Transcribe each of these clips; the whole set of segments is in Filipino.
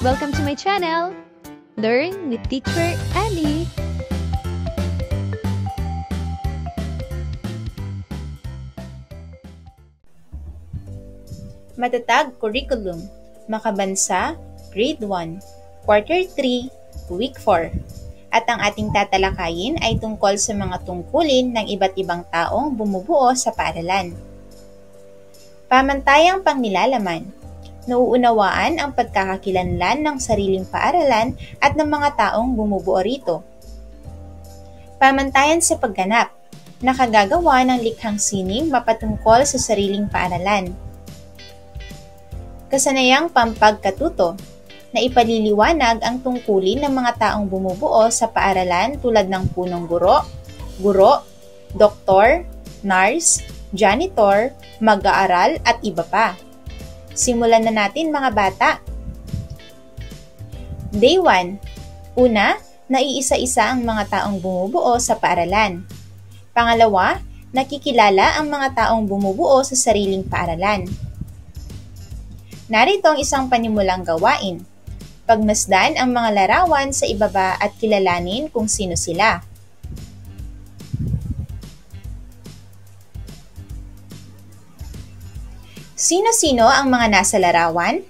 Welcome to my channel, Learn with Teacher Annie. Matatag Curriculum, Makabansa, Grade 1, Quarter 3, Week 4. At ang ating tatalakayin ay tungkol sa mga tungkulin ng iba't ibang taong bumubuo sa paaralan. Pamantayang pangnilalaman, nauunawaan ang pagkakakilanlan ng sariling paaralan at ng mga taong bumubuo rito. Pamantayan sa pagganap, nakagagawa ng likhang sining mapatungkol sa sariling paaralan. Kasanayang pampagkatuto, na ipaliliwanag ang tungkulin ng mga taong bumubuo sa paaralan tulad ng punong guro, doktor, nurse, janitor, mag-aaral at iba pa. Simulan na natin mga bata. Day 1. Una, naiisa-isa ang mga taong bumubuo sa paaralan. Pangalawa, nakikilala ang mga taong bumubuo sa sariling paaralan. Narito ang isang panimulang gawain. Pagmasdan ang mga larawan sa ibaba at kilalanin kung sino sila. Sino-sino ang mga nasa larawan?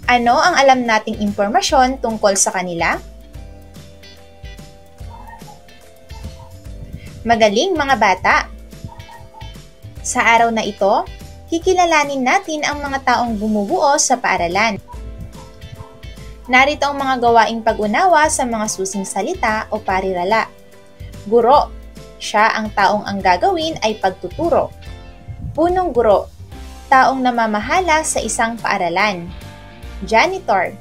Ano ang alam nating impormasyon tungkol sa kanila? Magaling mga bata! Sa araw na ito, kikilalanin natin ang mga taong bumubuo sa paaralan. Narito ang mga gawaing pag-unawa sa mga susing salita o parirala. Guro, siya ang taong ang gagawin ay pagtuturo. Punong guro, taong namamahala sa isang paaralan. Janitor,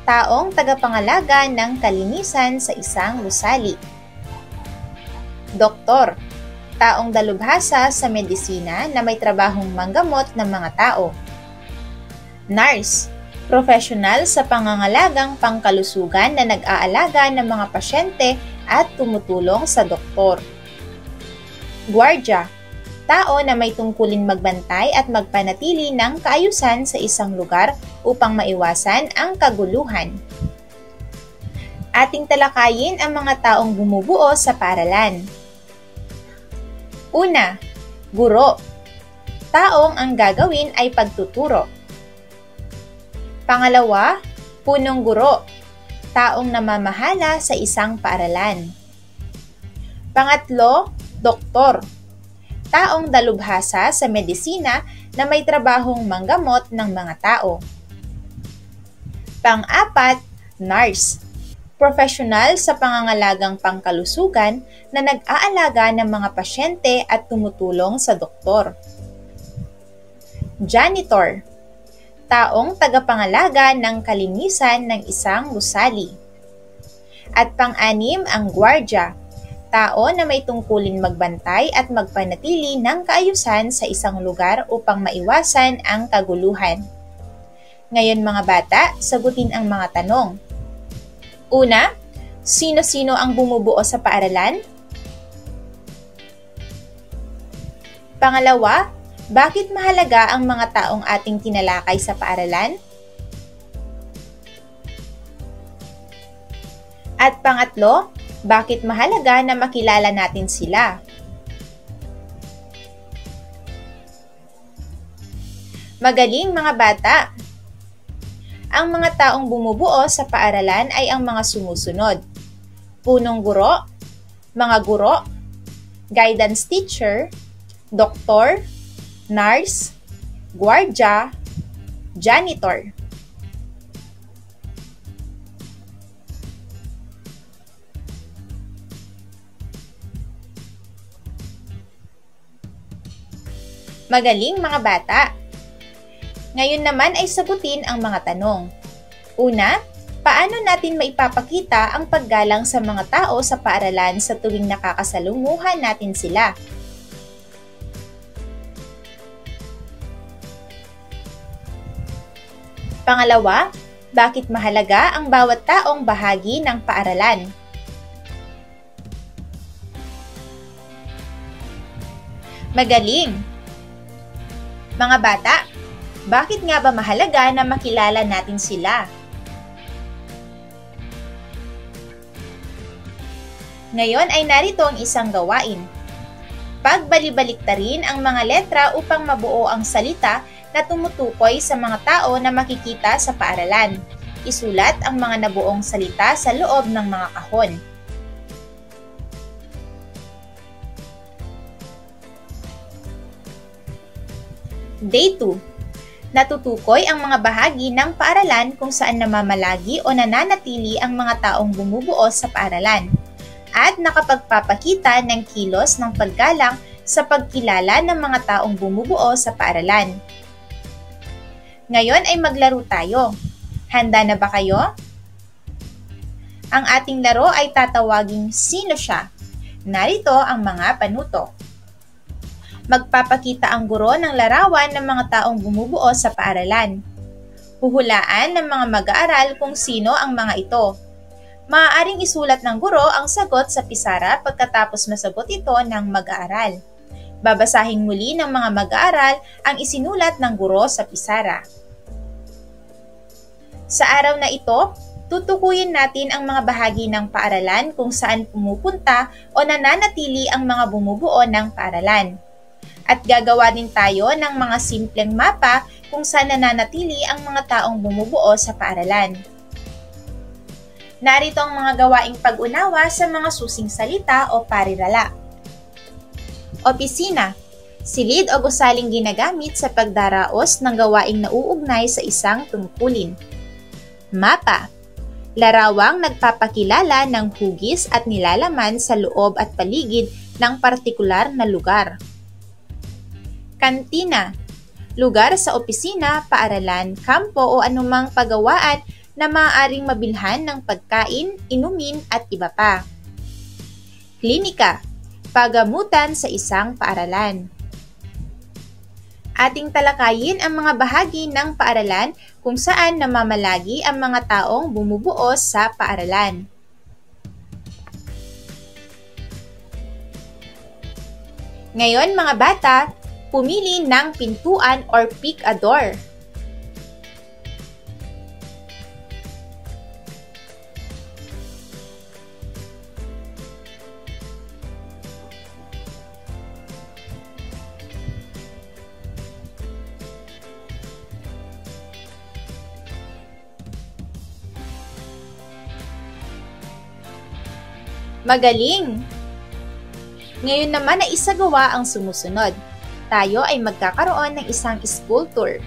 taong tagapangalaga ng kalinisan sa isang gusali. Doktor, taong dalubhasa sa medisina na may trabahong manggamot ng mga tao. Nurse, profesional sa pangangalagang pangkalusugan na nag-aalaga ng mga pasyente at tumutulong sa doktor. Guardia, tao na may tungkulin magbantay at magpanatili ng kaayusan sa isang lugar upang maiwasan ang kaguluhan. Ating talakayin ang mga taong bumubuo sa paaralan. Una, guro. Taong ang gagawin ay pagtuturo. Pangalawa, punong guro. Taong namamahala sa isang paaralan. Pangatlo, doktor. Taong dalubhasa sa medisina na may trabahong manggamot ng mga tao. Pang-apat, nurse. Profesional sa pangangalagang pangkalusugan na nag-aalaga ng mga pasyente at tumutulong sa doktor. Janitor, taong tagapangalaga ng kalinisan ng isang gusali. At pang-anim ang guardia, tao na may tungkulin magbantay at magpanatili ng kaayusan sa isang lugar upang maiwasan ang kaguluhan. Ngayon mga bata, sagutin ang mga tanong. Una, sino-sino ang bumubuo sa paaralan? Pangalawa, bakit mahalaga ang mga taong ating tinalakay sa paaralan? At pangatlo, bakit mahalaga na makilala natin sila? Magaling mga bata! Ang mga taong bumubuo sa paaralan ay ang mga sumusunod. Punong guro, mga guro, guidance teacher, doktor, nurse, guardia, janitor. Magaling mga bata! Ngayon naman ay sagutin ang mga tanong. Una, paano natin maipapakita ang paggalang sa mga tao sa paaralan sa tuwing nakakasalumuhan natin sila? Pangalawa, bakit mahalaga ang bawat taong bahagi ng paaralan? Magaling! Mga bata, Bakit nga ba mahalaga na makilala natin sila? Ngayon ay narito ang isang gawain. Pagbali-baliktarin ang mga letra upang mabuo ang salita na tumutukoy sa mga tao na makikita sa paaralan. Isulat ang mga nabuong salita sa loob ng mga kahon. Day 2. Natutukoy ang mga bahagi ng paaralan kung saan namamalagi o nananatili ang mga taong bumubuo sa paaralan at nakapagpapakita ng kilos ng paggalang sa pagkilala ng mga taong bumubuo sa paaralan. Ngayon ay maglaro tayo. Handa na ba kayo? Ang ating laro ay tatawaging Sino Siya? Narito ang mga panuto. Magpapakita ang guro ng larawan ng mga taong bumubuo sa paaralan. Huhulaan ng mga mag-aaral kung sino ang mga ito. Maaaring isulat ng guro ang sagot sa pisara pagkatapos masagot ito ng mag-aaral. Babasahin muli ng mga mag-aaral ang isinulat ng guro sa pisara. Sa araw na ito, tutukuyin natin ang mga bahagi ng paaralan kung saan pumupunta o nananatili ang mga bumubuo ng paaralan. At gagawa din tayo ng mga simpleng mapa kung saan nananatili ang mga taong bumubuo sa paaralan. Narito ang mga gawaing pag-unawa sa mga susing salita o parirala. Opisina. Silid o gusaling ginagamit sa pagdaraos ng gawaing nauugnay sa isang tungkulin. Mapa. Larawang nagpapakilala ng hugis at nilalaman sa loob at paligid ng partikular na lugar. Kantina. Lugar sa opisina, paaralan, kampo o anumang pagawaan na maaaring mabilhan ng pagkain, inumin at iba pa. Klinika. Pagamutan sa isang paaralan. Ating talakayin ang mga bahagi ng paaralan kung saan namamalagi ang mga taong bumubuo sa paaralan. Ngayon mga bata, pumili ng pintuan or pick a door. Magaling! Ngayon naman ay isagawa ang sumusunod. Tayo ay magkakaroon ng isang school tour.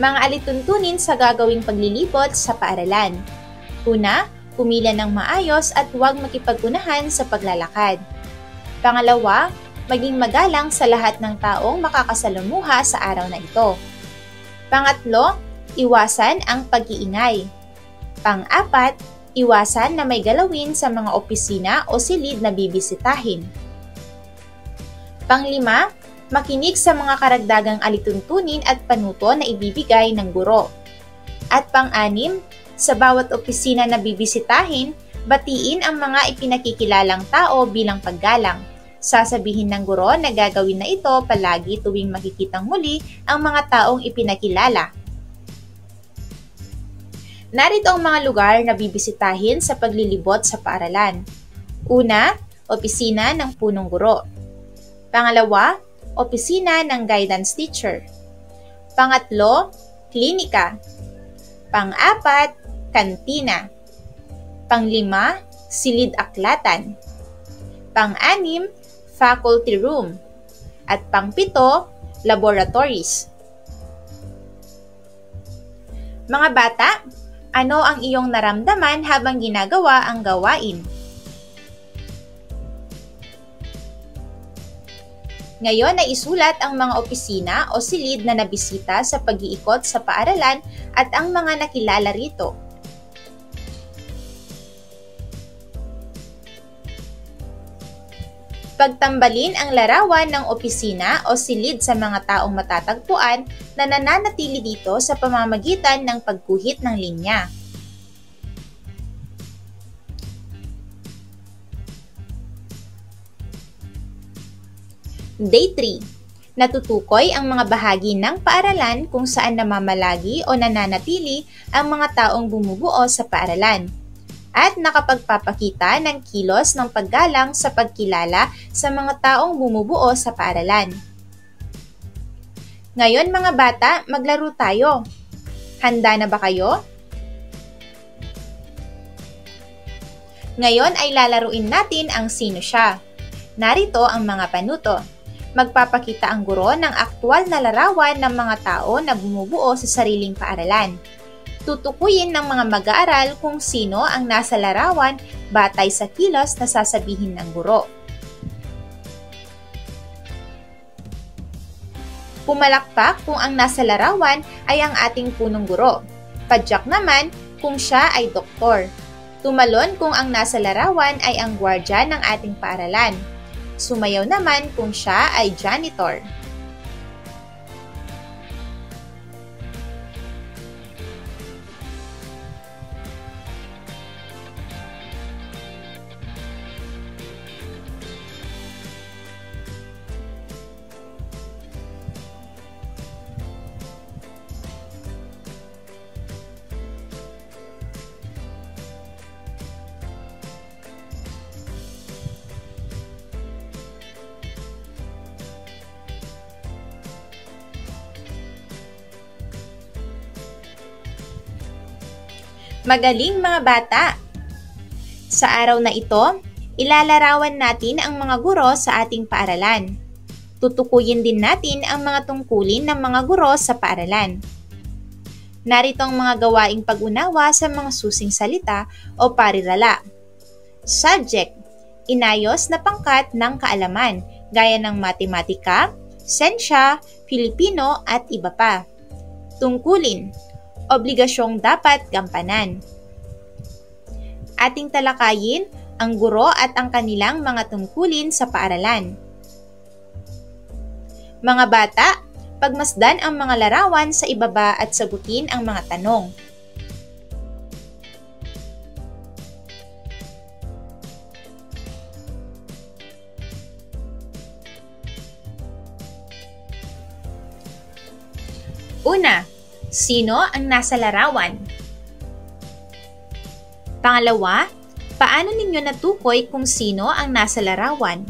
Mga alituntunin sa gagawing paglilibot sa paaralan. Una, pumila ng maayos at huwag makipag-unahan sa paglalakad. Pangalawa, maging magalang sa lahat ng taong makakasalamuha sa araw na ito. Pangatlo, iwasan ang pag-iingay. Pang-apat, iwasan na may galawin sa mga opisina o silid na bibisitahin. Panglima, makinig sa mga karagdagang alituntunin at panuto na ibibigay ng guro. At pang-anim, sa bawat opisina na bibisitahin, batiin ang mga ipinakikilalang tao bilang paggalang. Sasabihin ng guro na gagawin na ito palagi tuwing makikitang muli ang mga taong ipinakilala. Narito ang mga lugar na bibisitahin sa paglilibot sa paaralan. Una, opisina ng punong guro. Pangalawa, opisina ng guidance teacher. Pangatlo, klinika. Pang-apat, kantina. Panglima, silid-aklatan. Pang-anim, faculty room. At pang-pito, laboratories. Mga bata, ano ang iyong naramdaman habang ginagawa ang gawain? Ngayon ay isulat ang mga opisina o silid na nabisita sa pag-iikot sa paaralan at ang mga nakilala rito. Pagtambalin ang larawan ng opisina o silid sa mga taong matatagpuan na nananatili dito sa pamamagitan ng pagguhit ng linya. Day 3. Natutukoy ang mga bahagi ng paaralan kung saan namamalagi o nananatili ang mga taong bumubuo sa paaralan. At nakapagpapakita ng kilos ng paggalang sa pagkilala sa mga taong bumubuo sa paaralan. Ngayon mga bata, maglaro tayo. Handa na ba kayo? Ngayon ay lalaruin natin ang sino siya. Narito ang mga panuto. Magpapakita ang guro ng aktwal na larawan ng mga tao na bumubuo sa sariling paaralan. Tutukuyin ng mga mag-aaral kung sino ang nasa larawan batay sa kilos na sasabihin ng guro. Pumalakpak kung ang nasa larawan ay ang ating punong guro. Padyak naman kung siya ay doktor. Tumalon kung ang nasa larawan ay ang gwardya ng ating paaralan. Sumayaw naman kung siya ay janitor. Magaling mga bata! Sa araw na ito, ilalarawan natin ang mga guro sa ating paaralan. Tutukuyin din natin ang mga tungkulin ng mga guro sa paaralan. Narito ang mga gawaing pag-unawa sa mga susing salita o parirala. Subject: inayos na pangkat ng kaalaman, gaya ng matematika, siyensya, Filipino at iba pa. Tungkulin: obligasyong dapat gampanan. Ating talakayin ang guro at ang kanilang mga tungkulin sa paaralan. Mga bata, pagmasdan ang mga larawan sa ibaba at sagutin ang mga tanong. Una, sino ang nasa larawan? Pangalawa, paano ninyo natukoy kung sino ang nasa larawan?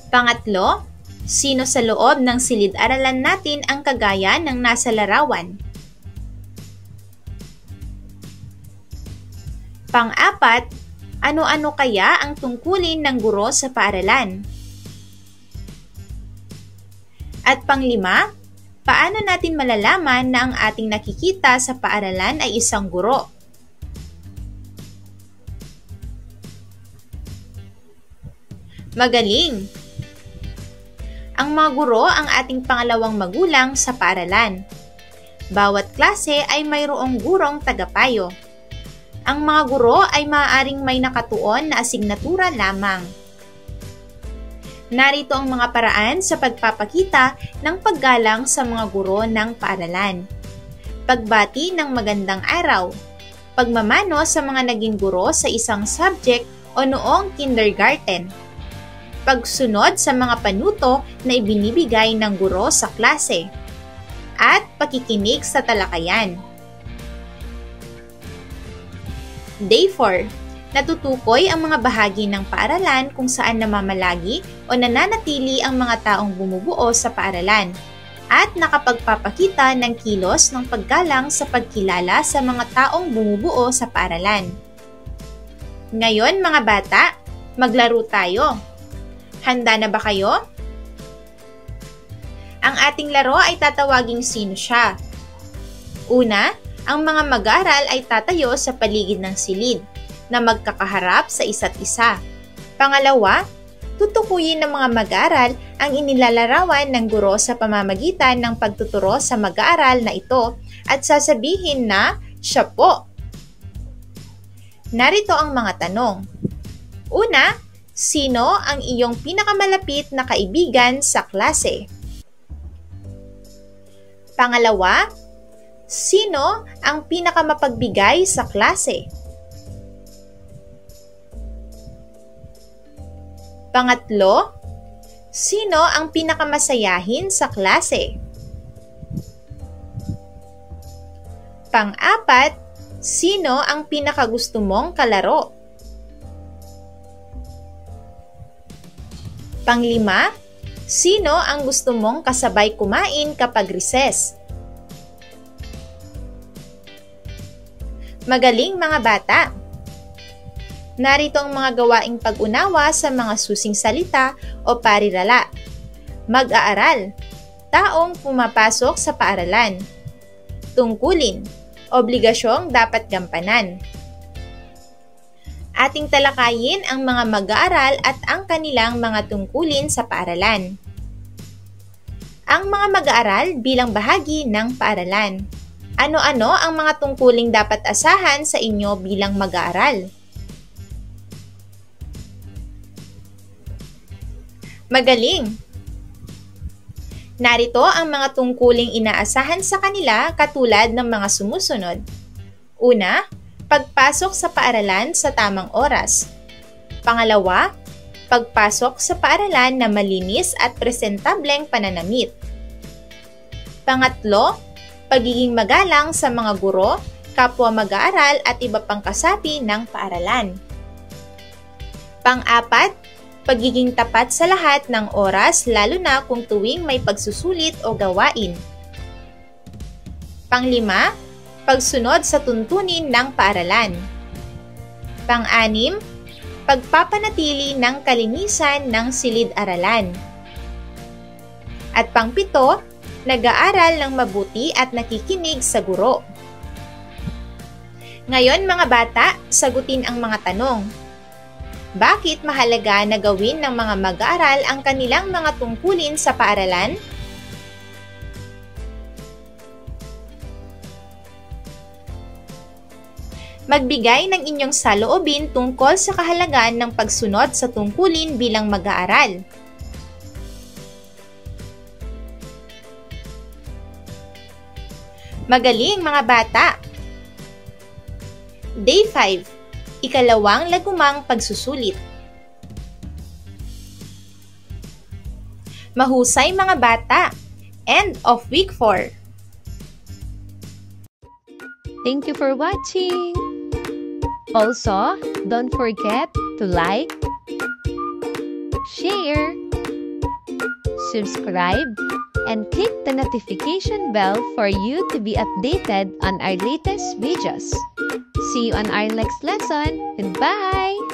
Pangatlo, sino sa loob ng silid-aralan natin ang kagaya ng nasa larawan? Pang-apat, ano-ano kaya ang tungkulin ng guro sa paaralan? At panglima, paano natin malalaman na ang ating nakikita sa paaralan ay isang guro? Magaling! Ang mga guro ang ating pangalawang magulang sa paaralan. Bawat klase ay mayroong gurong tagapayo. Ang mga guro ay maaaring may nakatuon na asignatura lamang. Narito ang mga paraan sa pagpapakita ng paggalang sa mga guro ng paaralan. Pagbati ng magandang araw. Pagmamano sa mga naging guro sa isang subject o noong kindergarten. Pagsunod sa mga panuto na ibinibigay ng guro sa klase. At pakikinig sa talakayan. Day 4. Natutukoy ang mga bahagi ng paaralan kung saan namamalagi o nananatili ang mga taong bumubuo sa paaralan at nakapagpapakita ng kilos ng paggalang sa pagkilala sa mga taong bumubuo sa paaralan. Ngayon mga bata, maglaro tayo. Handa na ba kayo? Ang ating laro ay tatawaging sino siya. Una, ang mga mag-aaral ay tatayo sa paligid ng silid na magkakaharap sa isa't isa. Pangalawa, tutukuyin ng mga mag-aaral ang inilalarawan ng guro sa pamamagitan ng pagtuturo sa mag-aaral na ito at sasabihin na siya po. Narito ang mga tanong. Una, sino ang iyong pinakamalapit na kaibigan sa klase? Pangalawa, sino ang pinakamapagbigay sa klase? Pangatlo, Sino ang pinakamasayahin sa klase? Pang-apat, sino ang pinakagusto mong kalaro? Pang-lima, sino ang gusto mong kasabay kumain kapag recess? Magaling mga bata! Narito ang mga gawaing pag-unawa sa mga susing salita o parirala. Mag-aaral, taong pumapasok sa paaralan. Tungkulin, obligasyong dapat gampanan. Ating talakayin ang mga mag-aaral at ang kanilang mga tungkulin sa paaralan. Ang mga mag-aaral bilang bahagi ng paaralan. Ano-ano ang mga tungkuling dapat asahan sa inyo bilang mag-aaral? Magaling! Narito ang mga tungkuling inaasahan sa kanila katulad ng mga sumusunod. Una, pagpasok sa paaralan sa tamang oras. Pangalawa, pagpasok sa paaralan na malinis at presentableng pananamit. Pangatlo, pagiging magalang sa mga guro, kapwa mag-aaral at iba pang kasapi ng paaralan. Pang-apat, pagiging tapat sa lahat ng oras lalo na kung tuwing may pagsusulit o gawain. Pang-lima, pagsunod sa tuntunin ng paaralan. Pang-anim, pagpapanatili ng kalinisan ng silid-aralan. At pang-pito, nag-aaral ng mabuti at nakikinig sa guro. Ngayon mga bata, sagutin ang mga tanong. Bakit mahalaga na gawin ng mga mag-aaral ang kanilang mga tungkulin sa paaralan? Magbigay ng inyong saloobin tungkol sa kahalagahan ng pagsunod sa tungkulin bilang mag-aaral. Magaling mga bata! Day 5. Ikalawang lagumang pagsusulit. Mahusay mga bata! End of week 4. Thank you for watching! Also, don't forget to like, share, subscribe, and click the notification bell for you to be updated on our latest videos. See you on our next lesson. Goodbye!